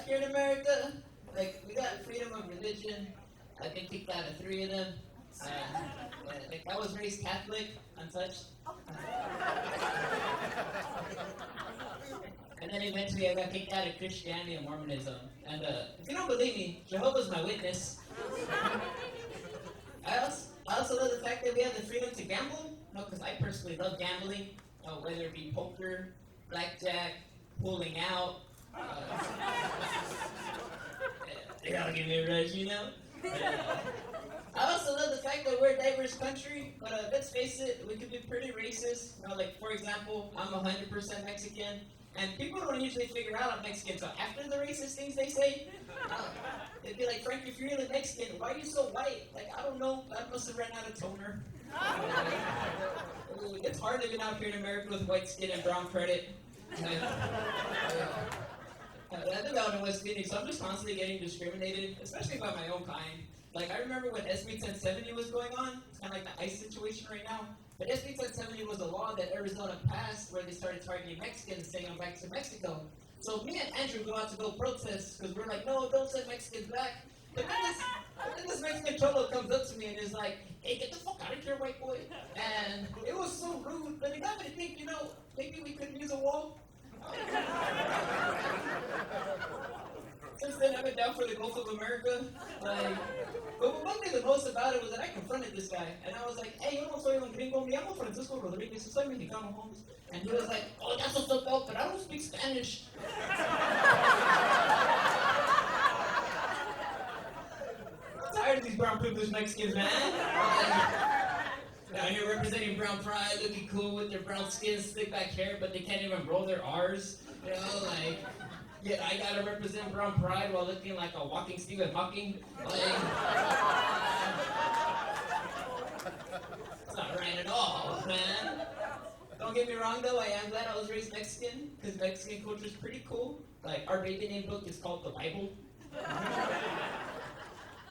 here in America, like, we got freedom of religion. I've been kicked out of 3 of them. Like, I was raised Catholic, untouched. And then eventually I got kicked out of Christianity and Mormonism. And if you don't believe me, Jehovah's my witness. I also love the fact that we have the freedom to gamble. No, because I personally love gambling. Whether it be poker, blackjack, pulling out. They gotta give me a rush, you know? I also love the fact that we're a diverse country, but let's face it, we could be pretty racist. You know, like, for example, I'm 100% Mexican, and people don't usually figure out I'm Mexican, so after the racist things they say, they'd be like, Frank, if you're really Mexican, why are you so white? Like, I don't know, I must have ran out of toner. It's hard living out here in America with white skin and brown credit. I live out in West Phoenix, so I'm just constantly getting discriminated, especially by my own kind. Like, I remember when SB 1070 was going on. It's kind of like the ICE situation right now. But SB 1070 was a law that Arizona passed where they started targeting Mexicans, saying I'm back to Mexico. So me and Andrew go out to go protest because we're like, no, don't send Mexicans back. But then this Mexican cholo comes up to me and is like, hey, get the fuck out of here, white boy. And it was so rude, but it got me to think, you know, maybe we could use a wall. Since then, I've been down for the Gulf of America. Like, but what bugged me the most about it was that I confronted this guy, and I was like, hey, yo no soy un gringo, me llamo Francisco Rodriguez, soy mexicano, Holmes. And he was like, oh, that's what's up, but I don't speak Spanish. I'm tired of these brown privileged Mexicans, man. Down here representing brown pride, looking cool with their brown skin, slick back hair, but they can't even roll their R's. You know, like, yeah, I gotta represent brown pride while looking like a walking Stephen Hawking. Like, it's not right at all, man. Don't get me wrong though, I am glad I was raised Mexican, because Mexican culture is pretty cool. Like, our baby name book is called the Bible.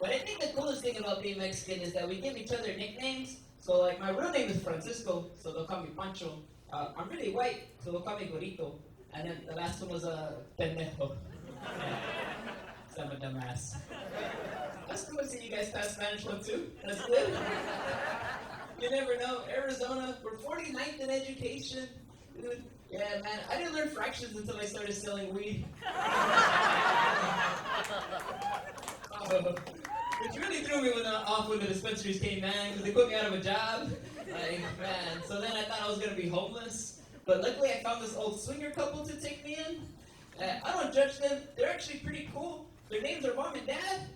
But I think the coolest thing about being Mexican is that we give each other nicknames. So, like, my real name is Francisco, so they'll call me Pancho. I'm really white, so they'll call me Gorito. And then the last one was Pendejo. So I'm a dumbass. That's cool to see you guys pass Spanish one too. That's good. You never know. Arizona, we're 49th in education. Dude, yeah, man, I didn't learn fractions until I started selling weed. Which really threw me off when the dispensaries came, man, because they put me out of a job. Like, man, so then I thought I was going to be homeless. But luckily I found this old swinger couple to take me in. I don't judge them. They're actually pretty cool. Their names are Mom and Dad.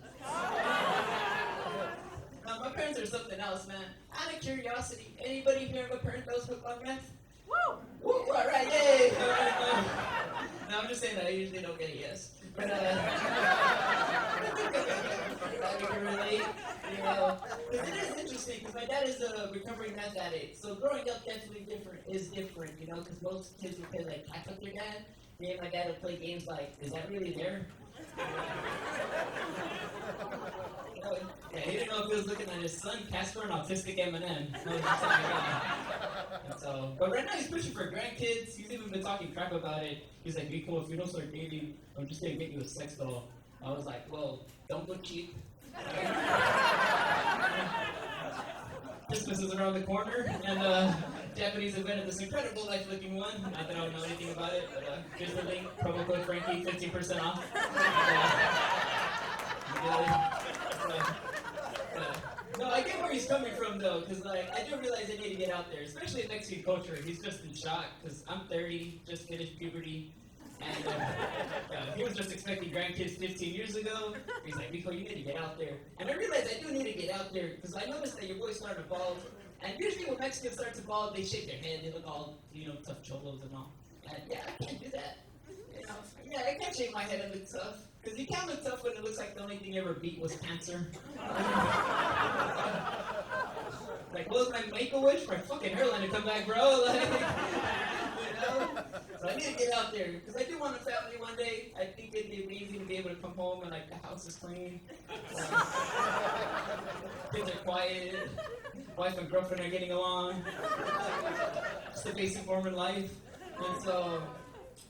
My parents are something else, man. Out of curiosity, anybody here have a parent that was hooked on meth? Woo! Woo! All right, yay! All right, no, I'm just saying that I usually don't get a yes. But, I can relate, you know. Because it is interesting, because my dad is a recovering meth addict. So growing up definitely is different, you know, because most kids would play like catch up their dad. Me and my dad would play games like, is that really there? Yeah, he didn't know if he was looking at his son, Casper, and autistic Eminem. No, so, but right now he's pushing for grandkids. He's even been talking crap about it. He's like, be cool, if you don't start dating, I'm just gonna get you a sex doll. I was like, well, don't go cheap. Christmas is around the corner, and Japanese invented this incredible life-looking one. Not that I don't know anything about it, but here's the link, promo code Frankie, 15% off. No, I get where he's coming from though, because like I do realize I need to get out there, especially in Mexican culture. He's just in shock because I'm 30, just finished puberty, and he was just expecting grandkids 15 years ago. He's like, Rico, you need to get out there, and I realized I do need to get out there because I noticed that your boys started to bald, and usually when Mexicans start to bald, they shake their head, they look all tough cholos and all, and yeah, I can't do that. Yeah, I can't shake my head and look tough. Because you can't look tough when it looks like the only thing you ever beat was cancer. Like, what was my make-a-wish? My fucking hairline to come back, bro. Like, So I need to get out there. Because I do want a family one day. I think it'd be amazing to be able to come home and, like, the house is clean. Kids are quiet. Wife and girlfriend are getting along. Just the basic form in life. And so...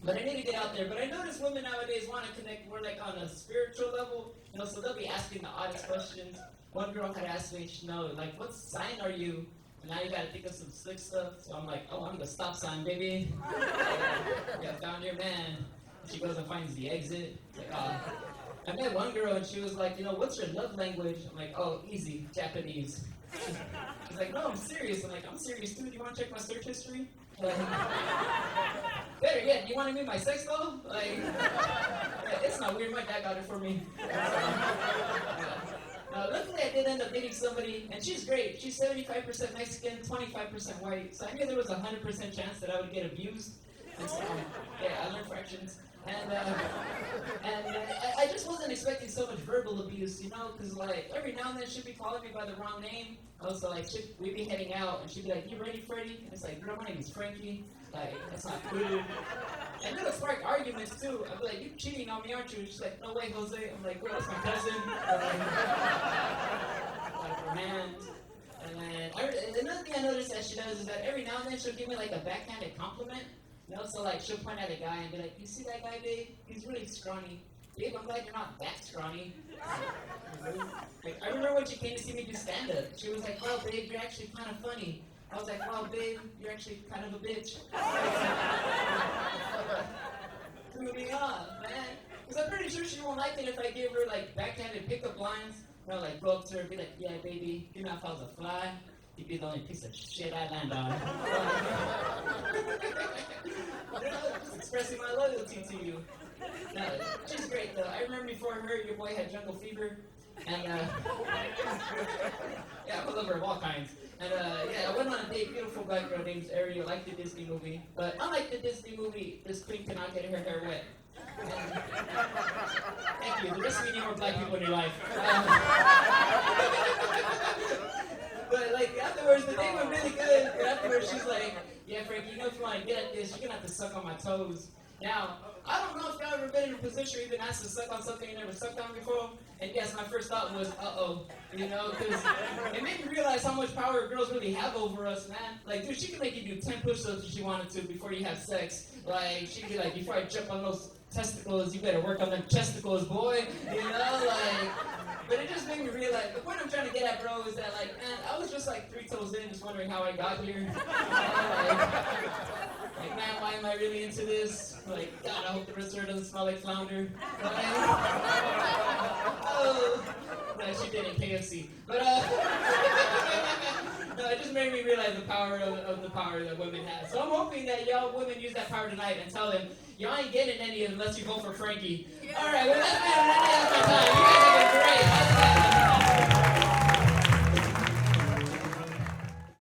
But I need to get out there. But I notice women nowadays want to connect more like on a spiritual level. So they'll be asking the oddest questions. One girl had asked me, like, what sign are you? And now you gotta think of some slick stuff. So I'm like, oh, I'm the stop sign, baby. Yeah, found your man. And she goes and finds the exit. Like, I met one girl and she was like, what's your love language? I'm like, oh, easy, Japanese. She's like, no, I'm serious. I'm like, I'm serious too. Do you want to check my search history? Like, better yet, you want to meet my sex doll? Like, yeah, it's not weird. My dad got it for me. Luckily, I did end up dating somebody, and she's great. She's 75% Mexican, 25% white. So I knew there was a 100% chance that I would get abused. And so, yeah, I learned fractions. And I just wasn't expecting so much verbal abuse, because like every now and then she'd be calling me by the wrong name. Also, like we'd be heading out, and she'd be like, "You ready, Freddie?" And it's like, "Girl, my name is Frankie." Like, that's not cool. And it would spark arguments too. I'd be like, "You cheating on me, aren't you?" And she's like, "No way, Jose." I'm like, "Girl, that's my cousin." Like romance. And then another thing I noticed that she does is that every now and then she'll give me like a backhanded compliment. So like she'll point at a guy and be like, "You see that guy, babe? He's really scrawny. Babe, I'm glad you're not that scrawny." Like, I remember when she came to see me do stand-up. She was like, "Well, babe, you're actually kind of funny." I was like, "Well, babe, you're actually kind of a bitch." Threw me off, man. Because I'm pretty sure she won't like it if I give her like backhanded pickup lines. Like go up to her and be like, "Yeah, baby, if I was a fly, you'd be the only piece of shit I land on." Just expressing my loyalty to you. No, she's great though. I remember before her, your boy had jungle fever. And yeah, I'm a lover of all kinds. And yeah, I went on a date, beautiful black girl named Ariel, like the Disney movie. But unlike the Disney movie, this queen cannot get her hair wet. Thank you. The rest of you need more black people in your life. But like afterwards, the date went really good. But afterwards, she's like, "Yeah, Frank, if you want to get at this, you're gonna have to suck on my toes." Now, I don't know if y'all ever been in a position where you've been asked to suck on something you never sucked on before. And yes, my first thought was, uh-oh, because it made me realize how much power girls really have over us, man. Like, dude, she can make you do 10 push-ups if she wanted to before you have sex. Like, she'd be like, "Before I jump on those testicles, you better work on them chesticles, boy." But it just made me realize, the point I'm trying to get at, bro, is that, like, man, I was just, like, 3 toes in, just wondering how I got here. Like, man, why am I really into this? Like, God, I hope the restaurant doesn't smell like flounder. Oh, no, she did in KFC. But, no, it just made me realize the power of the power that women have. So I'm hoping that y'all women use that power tonight and tell them, y'all ain't getting any unless you vote for Frankie. All right, well, that's